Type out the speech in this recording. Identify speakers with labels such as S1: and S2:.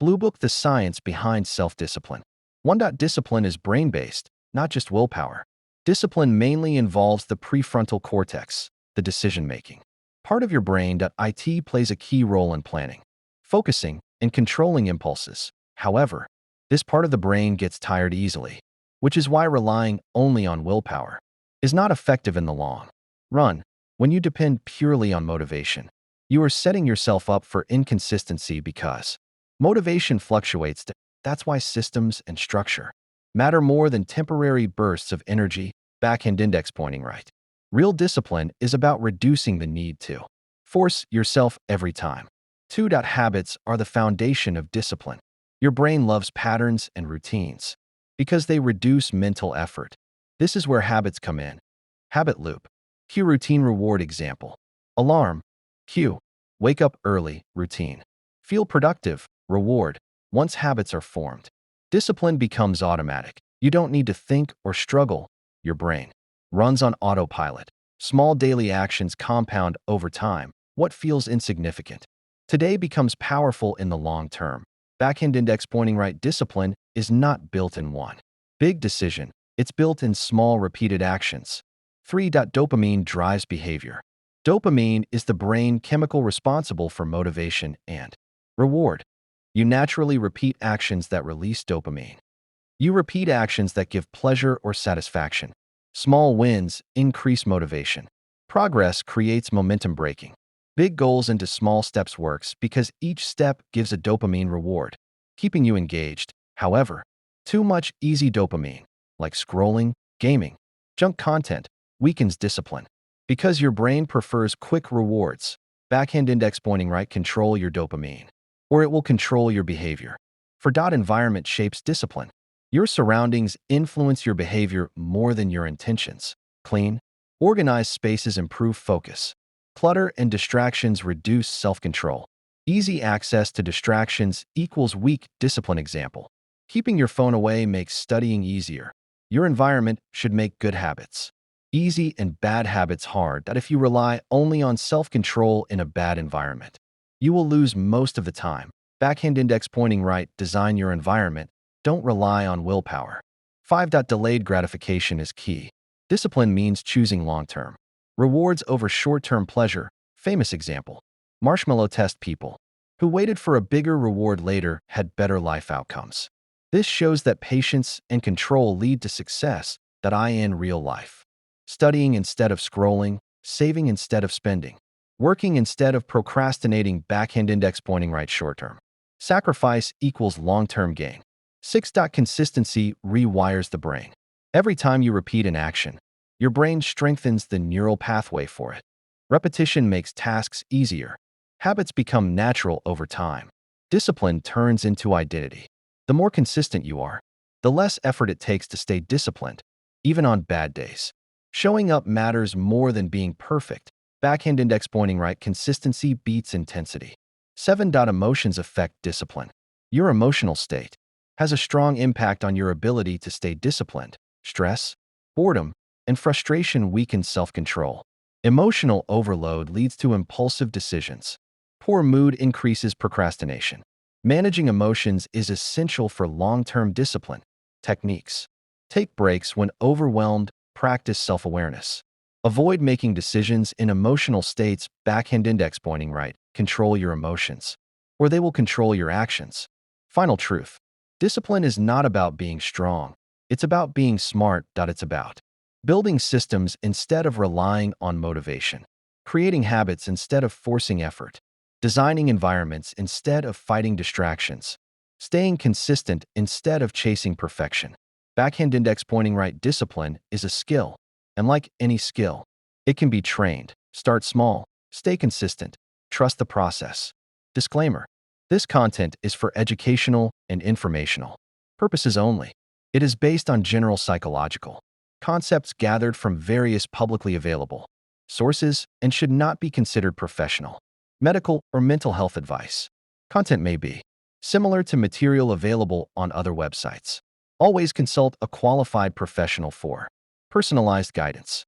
S1: Blue Book: The Science Behind Self-Discipline. 1. Discipline is brain-based, not just willpower. Discipline mainly involves the prefrontal cortex, the decision-making. Part of your brain. It plays a key role in planning, focusing, and controlling impulses. However, this part of the brain gets tired easily, which is why relying only on willpower is not effective in the long run. When you depend purely on motivation, you are setting yourself up for inconsistency because motivation fluctuates. That's why systems and structure matter more than temporary bursts of energy. Backhand index pointing right. Real discipline is about reducing the need to force yourself every time. 2. Habits are the foundation of discipline. Your brain loves patterns and routines because they reduce mental effort. This is where habits come in. Habit loop. Cue, routine, reward. Example: alarm, cue; wake up early, routine; feel productive, reward. Once habits are formed, discipline becomes automatic. You don't need to think or struggle. Your brain runs on autopilot. Small daily actions compound over time. What feels insignificant today becomes powerful in the long term. Backhand index pointing right. Discipline is not built in one big decision. It's built in small, repeated actions. 3. Dopamine drives behavior. Dopamine is the brain chemical responsible for motivation and reward. You naturally repeat actions that release dopamine. You repeat actions that give pleasure or satisfaction. Small wins increase motivation. Progress creates momentum. Breaking big goals into small steps works because each step gives a dopamine reward, keeping you engaged. However, too much easy dopamine, like scrolling, gaming, junk content, weakens discipline because your brain prefers quick rewards. Backhand index pointing right. Control your dopamine, or it will control your behavior. For environment shapes discipline. Your surroundings influence your behavior more than your intentions. Clean, organized spaces improve focus. Clutter and distractions reduce self-control. Easy access to distractions equals weak discipline. Example: keeping your phone away makes studying easier. Your environment should make good habits easy and bad habits hard. If you rely only on self-control in a bad environment, you will lose most of the time. Backhand index pointing right. Design your environment. Don't rely on willpower. 5. Delayed gratification is key. Discipline means choosing long-term rewards over short-term pleasure. Famous example: Marshmallow Test. People who waited for a bigger reward later had better life outcomes. This shows that patience and control lead to success. In real life, studying instead of scrolling, saving instead of spending, working instead of procrastinating. Backhand index pointing right. Short-term sacrifice equals long-term gain. 6. Consistency rewires the brain. Every time you repeat an action, your brain strengthens the neural pathway for it. Repetition makes tasks easier. Habits become natural over time. Discipline turns into identity. The more consistent you are, the less effort it takes to stay disciplined, even on bad days. Showing up matters more than being perfect. Backhand index pointing right. Consistency beats intensity. 7. Emotions affect discipline. Your emotional state has a strong impact on your ability to stay disciplined. Stress, boredom, and frustration weaken self-control. Emotional overload leads to impulsive decisions. Poor mood increases procrastination. Managing emotions is essential for long-term discipline. Techniques: take breaks when overwhelmed. Practice self-awareness. Avoid making decisions in emotional states. Backhand index pointing right. Control your emotions, or they will control your actions. Final truth: discipline is not about being strong. It's about being smart. It's about building systems instead of relying on motivation, creating habits instead of forcing effort, designing environments instead of fighting distractions, staying consistent instead of chasing perfection. Backhand index pointing right. Discipline is a skill, and like any skill, it can be trained. Start small, stay consistent, trust the process. Disclaimer: this content is for educational and informational purposes only. It is based on general psychological concepts gathered from various publicly available sources and should not be considered professional, medical, or mental health advice. Content may be similar to material available on other websites. Always consult a qualified professional for personalized guidance.